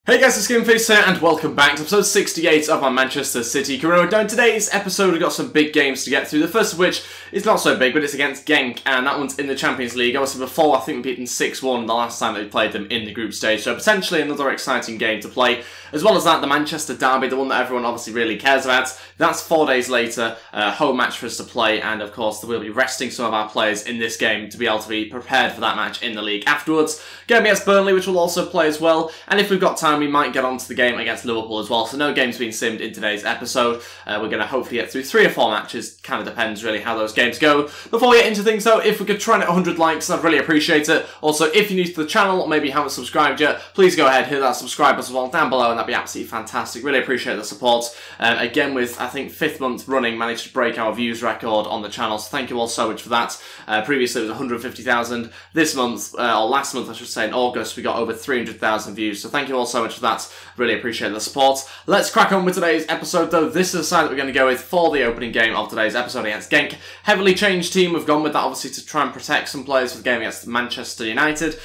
Hey guys, it's Gameface here and welcome back to episode 68 of our Manchester City career. Now in today's episode we've got some big games to get through, the first of which is not so big, but it's against Genk, and that one's in the Champions League. Obviously before, I think we beat them 6-1 the last time that we played them in the group stage, so potentially another exciting game to play. As well as that, the Manchester derby, the one that everyone obviously really cares about, that's 4 days later, a home match for us to play, and of course we'll be resting some of our players in this game to be able to be prepared for that match in the league afterwards. Game against Burnley, which we'll also play as well, and if we've got time we might get onto the game against Liverpool as well, so no games being simmed in today's episode. We're going to hopefully get through 3 or 4 matches, kind of depends really how those games go. Before we get into things though, if we could try and hit 100 likes, I'd really appreciate it. Also, if you're new to the channel, or maybe you haven't subscribed yet, please go ahead, hit that subscribe button as well down below, and that'd be absolutely fantastic. Really appreciate the support. Again, with I think 5th month running, managed to break our views record on the channel, so thank you all so much for that. Previously it was 150,000. This month, or last month I should say, in August, we got over 300,000 views, so thank you all so much for that. Really appreciate the support. Let's crack on with today's episode though. This is the side that we're going to go with for the opening game of today's episode against Genk. Heavily changed team. We've gone with that obviously to try and protect some players for the game against Manchester United.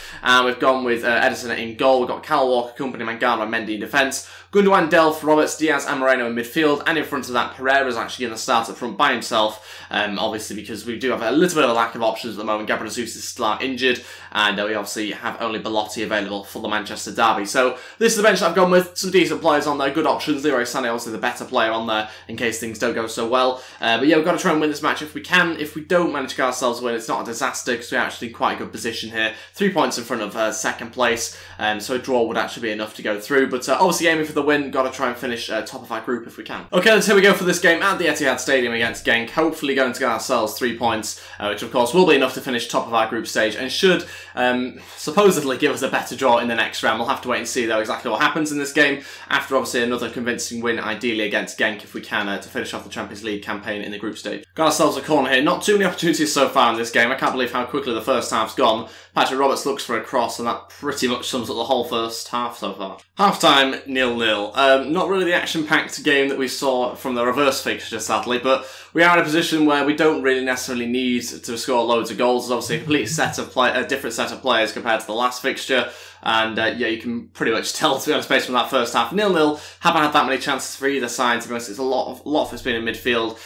We've gone with Edison in goal. We've got Cal Walker, Company, Mangala and Mendy in defence. Gundogan, Delph, Roberts, Diaz and Moreno in midfield, and in front of that Pereira's actually going to start up front by himself, obviously because we do have a little bit of a lack of options at the moment. Gabriel Jesus is still out injured, and we obviously have only Belotti available for the Manchester derby. So this is the bench that I've gone with, some decent players on there, good options. Leroy Sané obviously the better player on there in case things don't go so well. But yeah, we've got to try and win this match if we can. If we don't manage to get ourselves a win, it's not a disaster because we're actually in quite a good position here. 3 points in front of second place, so a draw would actually be enough to go through. But obviously aiming for the win, got to try and finish top of our group if we can. Okay, here we go for this game at the Etihad Stadium against Genk. Hopefully going to get ourselves 3 points, which of course will be enough to finish top of our group stage and should supposedly give us a better draw in the next round. We'll have to wait and see though exactly what happens in this game after obviously another convincing win ideally against Genk if we can to finish off the Champions League campaign in the group stage. Got ourselves a corner here. Not too many opportunities so far in this game. I can't believe how quickly the first half's gone. Patrick Roberts looks for a cross and that pretty much sums up the whole first half so far. Half-time, 0-0. Not really the action-packed game that we saw from the reverse fixture, sadly, but we are in a position where we don't really necessarily need to score loads of goals. There's obviously a complete set of a different set of players compared to the last fixture. And yeah, you can pretty much tell, to be honest, based on that first half. 0-0, haven't had that many chances for either side, to be honest. It's a lot of it's been in midfield,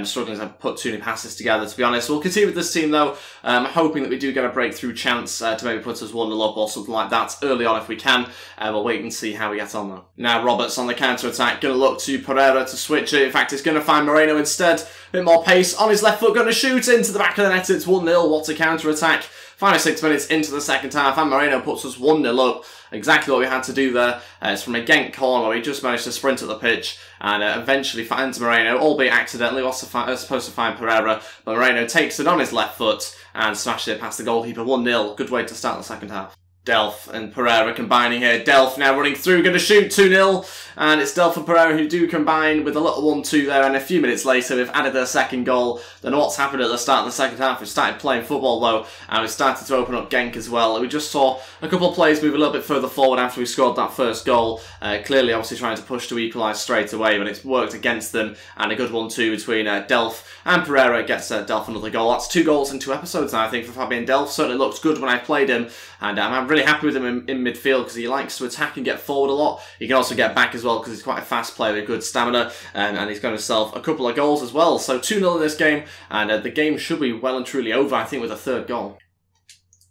struggling to put too many passes together, to be honest. We'll continue with this team, though. Hoping that we do get a breakthrough chance to maybe put us 1-0 up or something like that early on if we can. We'll wait and see how we get on, though. Now, Roberts on the counter-attack, going to look to Pereira to switch it. In fact, he's going to find Moreno instead. A bit more pace on his left foot, going to shoot into the back of the net. It's 1-0. What a counter-attack. 5 or 6 minutes into the second half, and Moreno puts us 1-0 up. Exactly what we had to do there. It's from a Genk corner where he just managed to sprint at the pitch and eventually finds Moreno, albeit accidentally. Was supposed to find Pereira, but Moreno takes it on his left foot and smashes it past the goalkeeper. 1-0. Good way to start the second half. Delph and Pereira combining here. Delph now running through, going to shoot 2-0. And it's Delph and Pereira who do combine with a little 1-2 there. And a few minutes later, we've added their second goal. Don't know what's happened at the start of the second half. We started playing football though, and we started to open up Genk as well. We just saw a couple of players move a little bit further forward after we scored that first goal. Clearly, obviously trying to push to equalise straight away, but it's worked against them. And a good 1-2 between Delph and Pereira gets Delph another goal. That's 2 goals in 2 episodes now, I think, for Fabian Delph. Certainly looked good when I played him, and I'm really happy with him in midfield because he likes to attack and get forward a lot. He can also get back as well because he's quite a fast player with good stamina, and he's got himself a couple of goals as well. So 2-0 in this game, and the game should be well and truly over, I think, with a 3rd goal.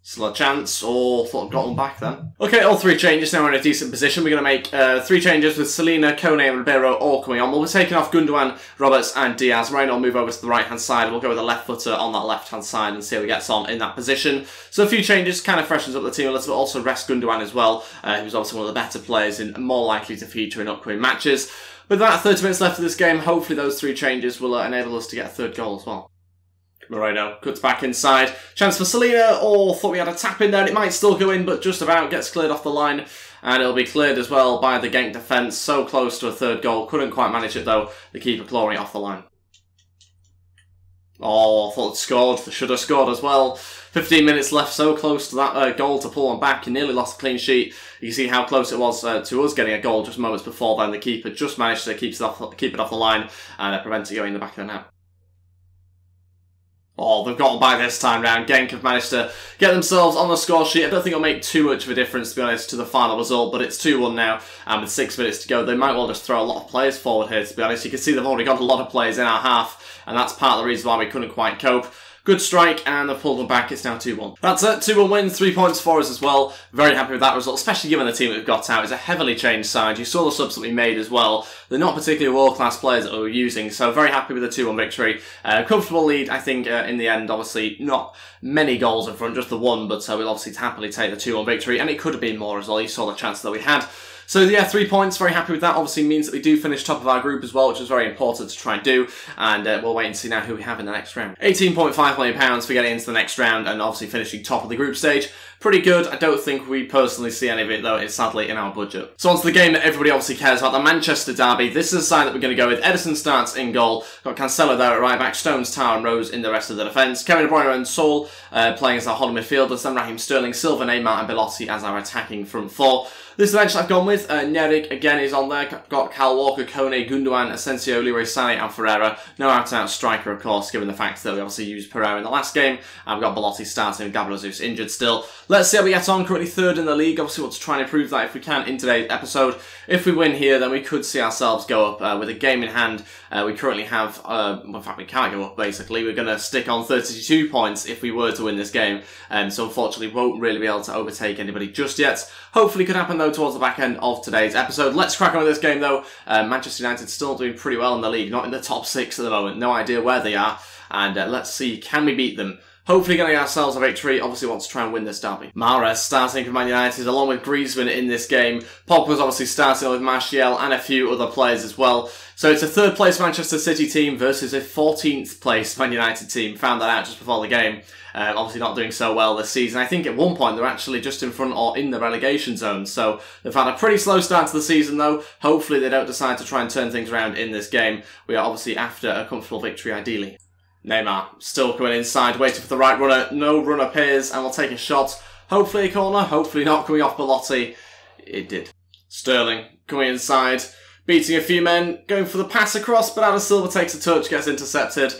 Still a chance, or thought I'd got one back then. Okay, all 3 changes, now we're in a decent position. We're going to make 3 changes with Selena, Kone and Ribeiro all coming on. We'll be taking off Gundogan, Roberts and Diaz. Moreno will move over to the right-hand side. We'll go with a left footer on that left-hand side and see how he gets on in that position. So a few changes, kind of freshens up the team a little bit. Also rest Gundogan as well, who's obviously one of the better players and more likely to feature in upcoming matches. With about 30 minutes left of this game, hopefully those 3 changes will enable us to get a 3rd goal as well. Moreno cuts back inside. Chance for Selena. Oh, thought we had a tap in there and it might still go in, but just about gets cleared off the line. And it'll be cleared as well by the Genk defence. So close to a 3rd goal. Couldn't quite manage it though. The keeper clawing it off the line. Oh, I thought it scored. They should have scored as well. 15 minutes left, so close to that goal to pull on back. He nearly lost a clean sheet. You see how close it was to us getting a goal just moments before then. The keeper just managed to keep it off the line and prevent it going in the back of the net. Oh, they've got by this time round. Genk have managed to get themselves on the score sheet. I don't think it'll make too much of a difference, to be honest, to the final result, but it's 2-1 now, and with 6 minutes to go, they might well just throw a lot of players forward here, to be honest. You can see they've already got a lot of players in our half, and that's part of the reason why we couldn't quite cope. Good strike, and they've pulled them back. It's now 2-1. That's it. 2-1 win, 3 points for us as well. Very happy with that result, especially given the team that we've got out. It's a heavily changed side. You saw the subs that we made as well. They're not particularly world-class players that we were using, so very happy with the 2-1 victory. Comfortable lead, I think, in the end. Obviously, not many goals in front, just the one, but we'll obviously happily take the 2-1 victory, and it could have been more as well. You saw the chances that we had. So yeah, 3 points, very happy with that. Obviously means that we do finish top of our group as well, which is very important to try and do. And we'll wait and see now who we have in the next round. £18.5 million for getting into the next round and obviously finishing top of the group stage. Pretty good. I don't think we personally see any of it, though. It's sadly in our budget. So on to the game that everybody obviously cares about, the Manchester derby. This is the side that we're going to go with. Edison starts in goal. Got Cancelo there at right back. Stones, Tower and Rose in the rest of the defence. Kevin De Bruyne and Saul playing as our holding midfielders. Then Raheem Sterling, Silva, Neymar and Belotti as our attacking front four. This is the bench I've gone with. Nerik again is on there. Got Cal Walker, Kone, Gundogan, Asensio, Leroy Sané and Ferreira. No out-and-out striker, of course, given the fact that we obviously used Pereira in the last game. And we've got Belotti starting with Gabriel Jesus injured still. Let's see how we get on. Currently third in the league. Obviously want to try and improve that if we can in today's episode. If we win here, then we could see ourselves go up with a game in hand. We currently have, well, in fact, we can't go up, basically. We're going to stick on 32 points if we were to win this game. So unfortunately, won't really be able to overtake anybody just yet. Hopefully could happen, though, towards the back end of today's episode. Let's crack on with this game, though. Manchester United still doing pretty well in the league. Not in the top 6 at the moment. No idea where they are. And let's see, can we beat them? Hopefully getting ourselves a victory. Obviously want to try and win this derby. Mahrez starting for Man United along with Griezmann in this game. Pogba's obviously starting with Martial and a few other players as well. So it's a third place Manchester City team versus a 14th place Man United team. Found that out just before the game. Obviously not doing so well this season. I think at one point they're actually just in front or in the relegation zone. So they've had a pretty slow start to the season though. Hopefully they don't decide to try and turn things around in this game. We are obviously after a comfortable victory ideally. Neymar still coming inside, waiting for the right runner. No run appears, and we'll take a shot. Hopefully a corner, hopefully not coming off Belotti. It did. Sterling coming inside, beating a few men, going for the pass across, but Adam Silva takes a touch, gets intercepted.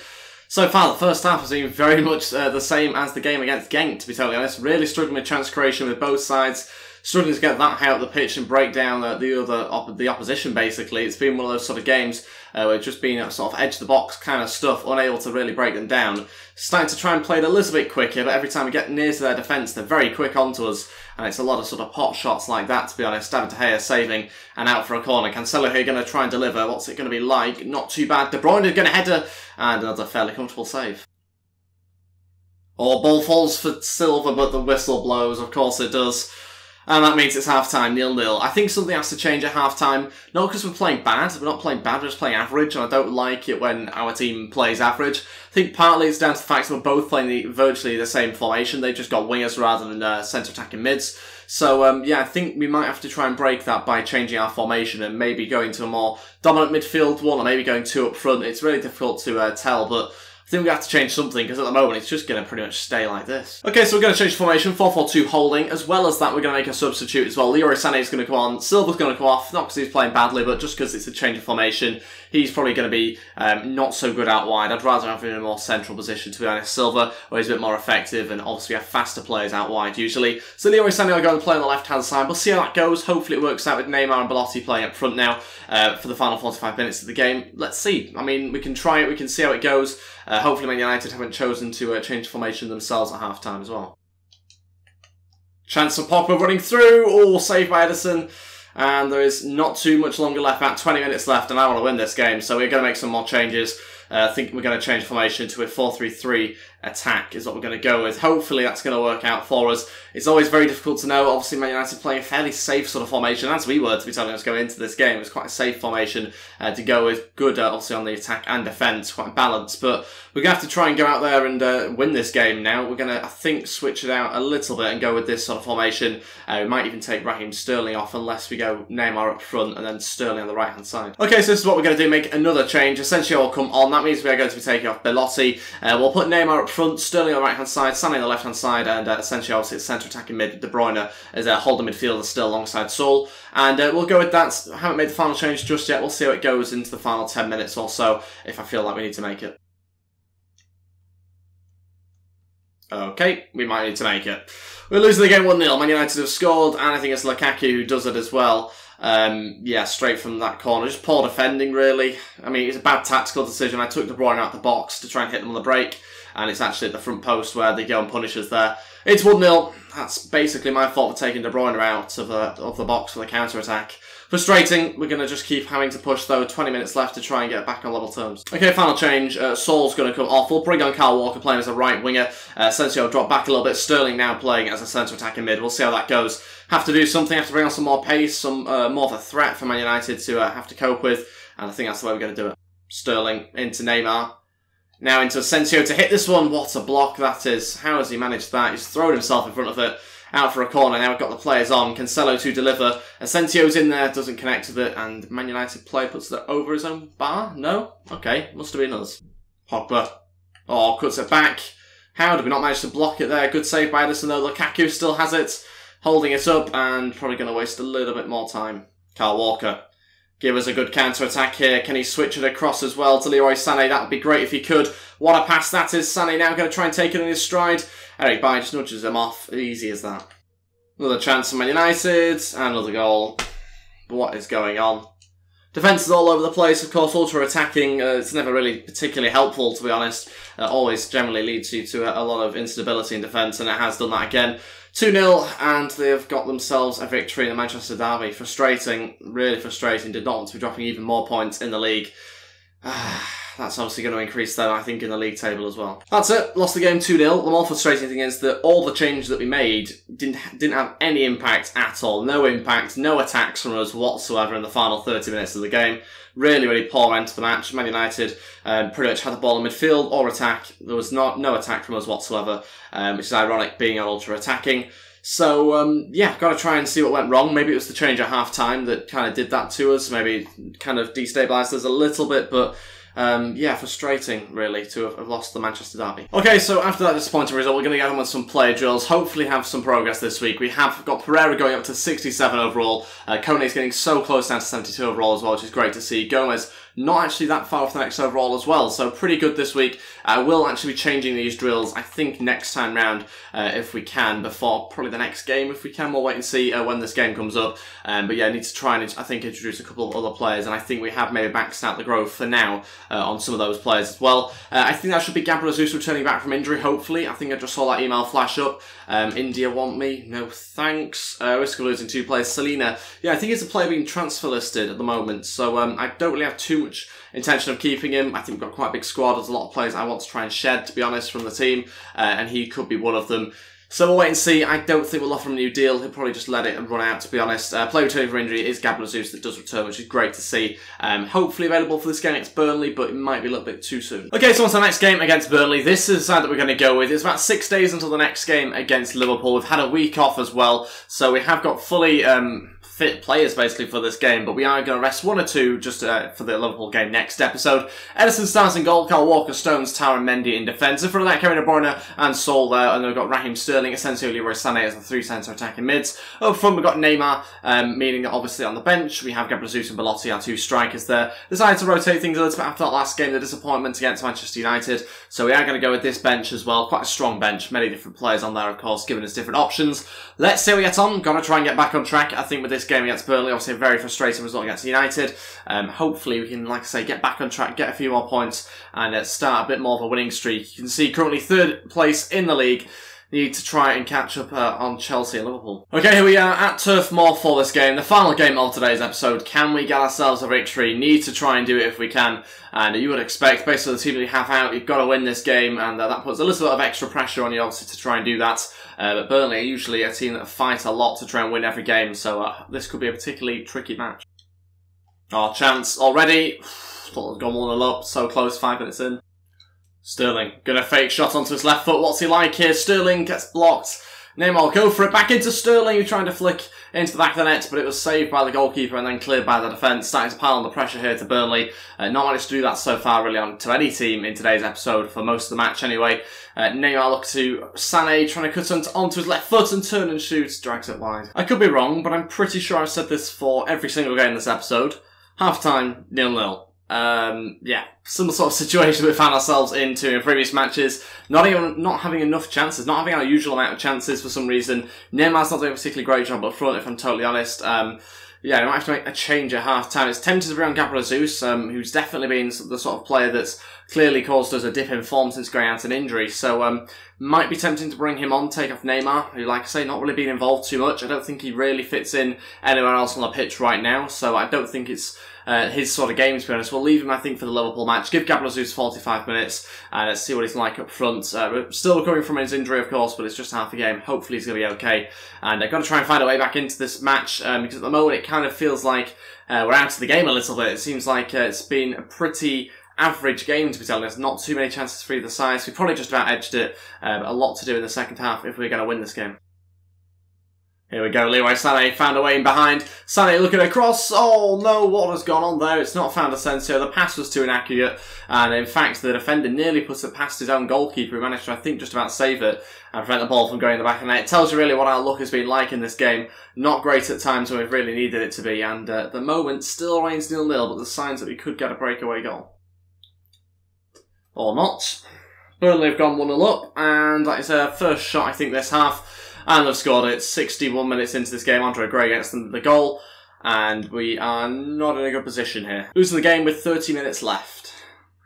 So far, the first half has been very much the same as the game against Genk, to be totally honest. Really struggling with chance creation with both sides. Struggling to get that high up the pitch and break down the opposition, basically. It's been one of those sort of games where it's just been sort of edge-the-box kind of stuff, unable to really break them down. Starting to try and play it a little bit quicker, but every time we get near to their defence, they're very quick onto us. And it's a lot of sort of pot shots like that, to be honest. David De Gea saving and out for a corner. Cancelo here going to try and deliver. What's it going to be like? Not too bad. De Bruyne is going to header, and another fairly comfortable save. Oh, ball falls for Silva, but the whistle blows. Of course it does. And that means it's half-time, 0-0. I think something has to change at half-time. Not because we're playing bad. We're not playing bad, we're just playing average. And I don't like it when our team plays average. I think partly it's down to the fact that we're both playing virtually the same formation. They've just got wingers rather than centre-attacking mids. So, yeah, I think we might have to try and break that by changing our formation and maybe going to a more dominant midfield one or maybe going 2 up front. It's really difficult to tell, but I think we have to change something because at the moment it's just going to pretty much stay like this. Okay, so we're going to change formation, 4-4-2 holding. As well as that, we're going to make a substitute as well. Leroy Sané is going to come on. Silva's going to come off, not because he's playing badly, but just because it's a change of formation. He's probably going to be not so good out wide. I'd rather have him in a more central position, to be honest. Silva, where he's a bit more effective, and obviously we have faster players out wide usually. So Leroy Sané will go and play on the left-hand side. We'll see how that goes. Hopefully it works out with Neymar and Belotti playing up front now for the final 45 minutes of the game. Let's see. I mean, we can try it. We can see how it goes. Hopefully Man United haven't chosen to change formation themselves at half-time as well. Chance for Pogba running through. Oh, saved by Edison. And there is not too much longer left, about 20 minutes left, and I want to win this game, so we're going to make some more changes. I think we're going to change formation to a 4-3-3 attack is what we're going to go with. Hopefully that's going to work out for us. It's always very difficult to know. Obviously Man United playing a fairly safe sort of formation, as we were, to be telling us going into this game. It was quite a safe formation to go with. Good, obviously, on the attack and defence, quite balanced. But we're going to have to try and go out there and win this game now. We're going to, I think, switch it out a little bit and go with this sort of formation. We might even take Raheem Sterling off unless we go Neymar up front and then Sterling on the right-hand side. Okay, so this is what we're going to do, make another change. Essentially, will come on. That means we are going to be taking off Belotti. We'll put Neymar up front, Sterling on the right-hand side, Sané on the left-hand side, and essentially, obviously, it's centre-attacking mid, De Bruyne as a holding midfielder still alongside Saul. And we'll go with that. I haven't made the final change just yet. We'll see how it goes into the final 10 minutes or so, if I feel like we need to make it. Okay, we might need to make it. We're losing the game 1-0. Man United have scored, and I think it's Lukaku who does it as well. Yeah, straight from that corner. Just poor defending, really. I mean, it's a bad tactical decision. I took De Bruyne out the box to try and hit them on the break, and it's actually at the front post where they go and punish us there. It's 1-0. That's basically my fault for taking De Bruyne out of the box for the counter-attack. Frustrating. We're going to just keep having to push, though. 20 minutes left to try and get back on level terms. Okay, final change. Saul's going to come off. We'll bring on Kyle Walker playing as a right winger. Sensio drop back a little bit. Sterling now playing as a centre attacking mid. We'll see how that goes. Have to do something. Have to bring on some more pace, some more of a threat for Man United to have to cope with. And I think that's the way we're going to do it. Sterling into Neymar. Now into Asensio to hit this one. What a block that is. How has he managed that? He's thrown himself in front of it. Out for a corner. Now we've got the players on. Cancelo to deliver. Asensio's in there. Doesn't connect with it. And Man United player puts it over his own bar. No? Okay. Must have been us. Pogba. Oh, cuts it back. How did we not manage to block it there? Good save by Ederson though. Lukaku still has it. Holding it up. And probably going to waste a little bit more time. Kyle Walker. Give us a good counter-attack here. Can he switch it across as well to Leroy Sané? That would be great if he could. What a pass that is. Sané now going to try and take it in his stride. Eric Bailly just nudges him off. Easy as that. Another chance for Man United. And another goal. What is going on? Defence is all over the place. Of course, ultra-attacking. It's never really particularly helpful, to be honest. Always generally leads you to a lot of instability in defence, and it has done that again. 2-0, and they've got themselves a victory in the Manchester derby. Frustrating, really frustrating. Did not want to be dropping even more points in the league. That's obviously going to increase, though, I think, in the league table as well. That's it. Lost the game 2-0. The more frustrating thing is that all the changes that we made didn't have any impact at all. No impact, no attacks from us whatsoever in the final 30 minutes of the game. Really, really poor end to the match. Man United pretty much had the ball in midfield or attack. There was no attack from us whatsoever, which is ironic being on ultra-attacking. So, yeah, got to try and see what went wrong. Maybe it was the change at half-time that kind of did that to us. Maybe kind of destabilised us a little bit, but yeah, frustrating, really, to have lost the Manchester derby. Okay, so after that disappointing result, we're going to get on with some player drills, hopefully have some progress this week. We have got Pereira going up to 67 overall. Kone's getting so close down to 72 overall as well, which is great to see. Gomez not actually that far off the next overall as well, so pretty good this week. I will actually be changing these drills, I think, next time round, if we can, before probably the next game, if we can. We'll wait and see when this game comes up. But yeah, I need to try and, I think, introduce a couple of other players, and I think we have maybe maxed out the growth for now on some of those players as well. I think that should be Gabriel Jesus returning back from injury, hopefully. I think I just saw that email flash up. India want me? No thanks. Risk of losing 2 players. Selena. Yeah, I think he's a player being transfer listed at the moment, so I don't really have too much intention of keeping him. I think we've got quite a big squad. There's a lot of players I want to try and shed, to be honest, from the team, and he could be one of them. So we'll wait and see. I don't think we'll offer him a new deal. He'll probably just let it run out, to be honest. Player returning for injury is Gabriel Jesus that does return, which is great to see. Hopefully available for this game against Burnley, but it might be a little bit too soon. Okay, so on to the next game against Burnley. This is the side that we're going to go with. It's about 6 days until the next game against Liverpool. We've had a week off as well, so we have got fully fit players basically for this game, but we are going to rest 1 or 2 just for the Liverpool game next episode. Ederson starts in goal, Kyle Walker, Stones, Tower and Mendy in defence. In front of that, Kevin De Bruyne and Saul there, and then we've got Raheem Sterling, Asensio, Leroy Sané as the 3 centre attacking mids. Up front we've got Neymar, meaning that obviously on the bench we have Gabriel Jesus and Belotti, our 2 strikers there. Decided to rotate things a little bit after that last game, the disappointment against Manchester United, so we are going to go with this bench as well. Quite a strong bench, many different players on there of course, giving us different options. Let's see how we get on. Got to try and get back on track, I think, with this game against Burnley. Obviously a very frustrating result against United. Hopefully we can, like I say, get back on track, get a few more points, and start a bit more of a winning streak. You can see currently 3rd place in the league. Need to try and catch up on Chelsea and Liverpool. Okay, here we are at Turf Moor for this game. The final game of today's episode. Can we get ourselves a victory? Need to try and do it if we can. And you would expect, based on the team that you have out, you've got to win this game, and that puts a little bit of extra pressure on you, obviously, to try and do that. But Burnley are usually a team that fight a lot to try and win every game, so this could be a particularly tricky match. Oh, chance already. Thought it had gone 1-0 up, so close, 5 minutes in. Sterling, gonna fake shot onto his left foot. What's he like here? Sterling gets blocked. Neymar will go for it. Back into Sterling, who's trying to flick into the back of the net, but it was saved by the goalkeeper and then cleared by the defence. Starting to pile on the pressure here to Burnley. Not managed to do that so far, really, on to any team in today's episode, for most of the match anyway. Neymar look to Sané, trying to cut onto his left foot and turn and shoot. Drags it wide. I could be wrong, but I'm pretty sure I've said this for every single game in this episode. Half-time, 0-0. Yeah, some sort of situation we found ourselves into in previous matches. Not having enough chances, not having our usual amount of chances for some reason. Neymar's not doing a particularly great job up front, if I'm totally honest. Yeah, we might have to make a change at half-time. It's tempted to bring on Gabriel Jesus, who's definitely been the sort of player that's clearly caused us a dip in form since going out an injury. So, might be tempting to bring him on, take off Neymar, who, like I say, not really been involved too much. I don't think he really fits in anywhere else on the pitch right now, so I don't think it's his sort of game, to be honest. We'll leave him, I think, for the Liverpool match. Give Gabriel Jesus 45 minutes, and let's see what he's like up front. Still recovering from his injury, of course, but it's just half a game. Hopefully he's going to be okay. And I've got to try and find a way back into this match, because at the moment it kind of feels like we're out of the game a little bit. It seems like it's been a pretty average game, to be honest. Not too many chances for either side. So we probably just about edged it. A lot to do in the second half if we're going to win this game. Here we go, Leroy Sané found a way in behind. Sané looking across. Oh no, what has gone on there? It's not found Asensio. The pass was too inaccurate. And in fact, the defender nearly puts it past his own goalkeeper, who managed to, I think, just about save it and prevent the ball from going in the back of the net. It tells you really what our luck has been like in this game. Not great at times when we've really needed it to be. And at the moment, still remains 0-0, but there's signs that we could get a breakaway goal. Or not. Burnley have gone 1-0 up, and that is their first shot, I think, this half. And they've scored it 61 minutes into this game. Andre Gray gets the goal, and we are not in a good position here. Losing the game with 30 minutes left.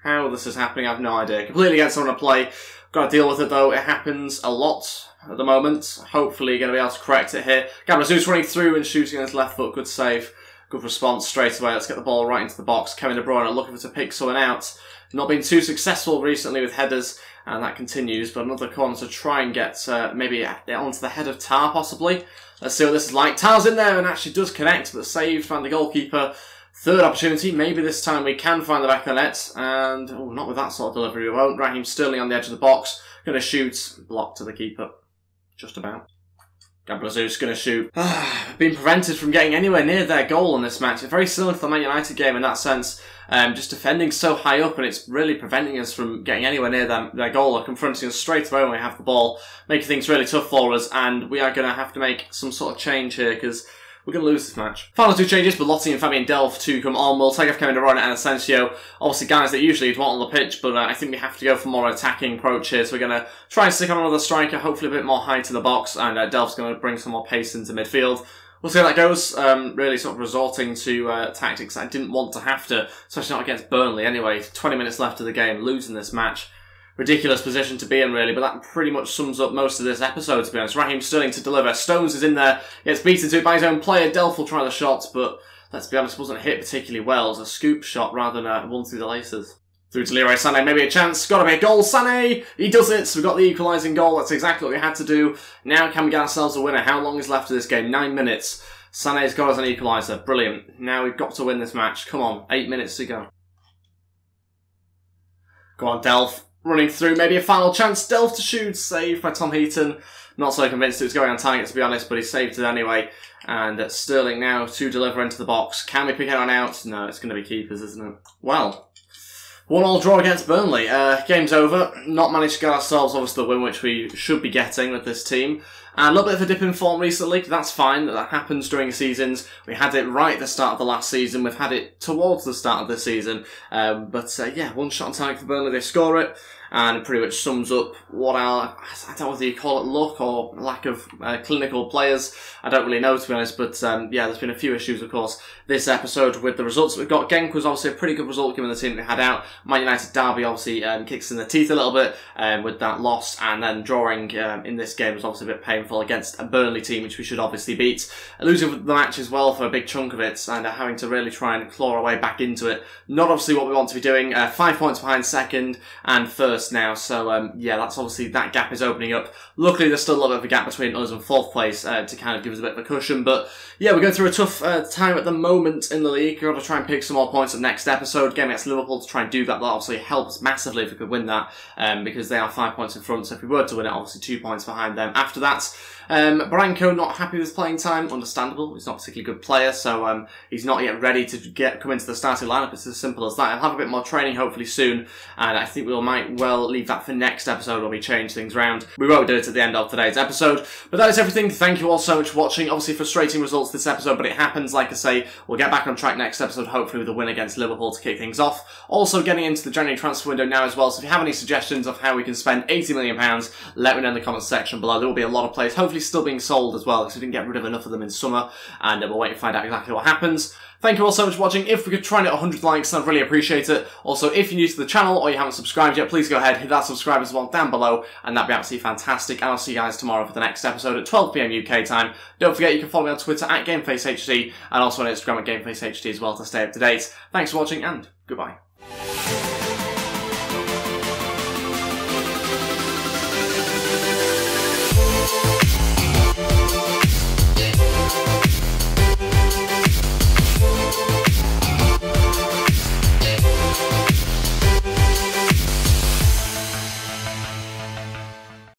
How this is happening, I have no idea. Completely against someone to play. Got to deal with it, though. It happens a lot at the moment. Hopefully going to be able to correct it here. Gabriel Jesus running through and shooting on his left foot. Good save. Good response straight away. Let's get the ball right into the box. Kevin De Bruyne looking to pick someone out. Not been too successful recently with headers, and that continues, but another corner to try and get maybe onto the head of Tar, possibly. Let's see what this is like. Tar's in there and actually does connect, but saved by the goalkeeper. Third opportunity. Maybe this time we can find the back of the net, and not with that sort of delivery we won't. Raheem Sterling on the edge of the box. Going to shoot. Blocked to the keeper. Just about. Gabriel Jesus going to shoot. Been prevented from getting anywhere near their goal in this match. It's very similar to the Man United game in that sense. Just defending so high up, and it's really preventing us from getting anywhere near their goal or confronting us straight away when we have the ball, making things really tough for us, and we are going to have to make some sort of change here because we're going to lose this match. Final two changes, Belotti and Fabian Delph to come on. We'll take off Kevin De Bruyne and Asensio. Obviously guys that usually you'd want on the pitch, but I think we have to go for more attacking approach here. So we're going to try and stick on another striker, hopefully a bit more height in the box, and Delph's going to bring some more pace into midfield. We'll see how that goes. Really sort of resorting to tactics I didn't want to have to, especially not against Burnley anyway. 20 minutes left of the game, losing this match. Ridiculous position to be in, really, but that pretty much sums up most of this episode, to be honest. Raheem Sterling to deliver. Stones is in there, gets beaten to it by his own player. Delph will try the shot, but let's be honest, wasn't hit particularly well. It was a scoop shot rather than one through the laces. Through to Leroy Sané, maybe a chance. Gotta be a goal. Sané! He does it! So we've got the equalising goal. That's exactly what we had to do. Now can we get ourselves a winner? How long is left of this game? 9 minutes. Sané's got us an equaliser. Brilliant. Now we've got to win this match. Come on, 8 minutes to go. Go on, Delph. Running through, maybe a final chance. Delph to shoot, saved by Tom Heaton. Not so convinced it was going on target, to be honest, but he saved it anyway. And Sterling now to deliver into the box. Can we pick anyone out? No, it's going to be keepers, isn't it? Well, 1-1 draw against Burnley. Game's over. Not managed to get ourselves, obviously, the win which we should be getting with this team. And a little bit of a dip in form recently. That's fine. That happens during seasons. We had it right at the start of the last season. We've had it towards the start of this season. Yeah, one shot on target for Burnley. They score it. And it pretty much sums up what I don't know whether you call it luck or lack of clinical players. I don't really know, to be honest, but yeah, there's been a few issues, of course, this episode with the results that we've got. Genk was obviously a pretty good result given the team that we had out. Man United derby obviously kicks in the teeth a little bit with that loss, and then drawing in this game was obviously a bit painful against a Burnley team, which we should obviously beat. Losing the match as well for a big chunk of it, and having to really try and claw our way back into it. Not obviously what we want to be doing. 5 points behind second and first now, so yeah, that's obviously, that gap is opening up. Luckily there's still a little bit of a gap between us and fourth place to kind of give us a bit of a cushion, but yeah, we're going through a tough time at the moment in the league. We've got to try and pick some more points at the next episode, game against Liverpool, to try and do that. That obviously helps massively if we could win that, because they are 5 points in front, so if we were to win it, obviously 2 points behind them. After that, Branko not happy with his playing time, understandable. He's not a particularly good player, so he's not yet ready to come into the starting lineup. It's as simple as that. I'll have a bit more training hopefully soon, and I think we might well leave that for next episode when we change things around. We won't do it at the end of today's episode, but that is everything. Thank you all so much for watching. Obviously frustrating results this episode, but it happens. Like I say, we'll get back on track next episode, hopefully with a win against Liverpool to kick things off. Also getting into the January transfer window now as well, so if you have any suggestions of how we can spend £80 million, let me know in the comments section below. There will be a lot of players hopefully still being sold as well, because we didn't get rid of enough of them in summer, and we'll wait to find out exactly what happens. Thank you all so much for watching. If we could try and hit 100 likes, I'd really appreciate it. Also, if you're new to the channel or you haven't subscribed yet, please go ahead, hit that subscribe as well down below, and that'd be absolutely fantastic. And I'll see you guys tomorrow for the next episode at 12 PM UK time. Don't forget you can follow me on Twitter at GamefaceHD, and also on Instagram at GamefaceHD as well to stay up to date. Thanks for watching, and goodbye.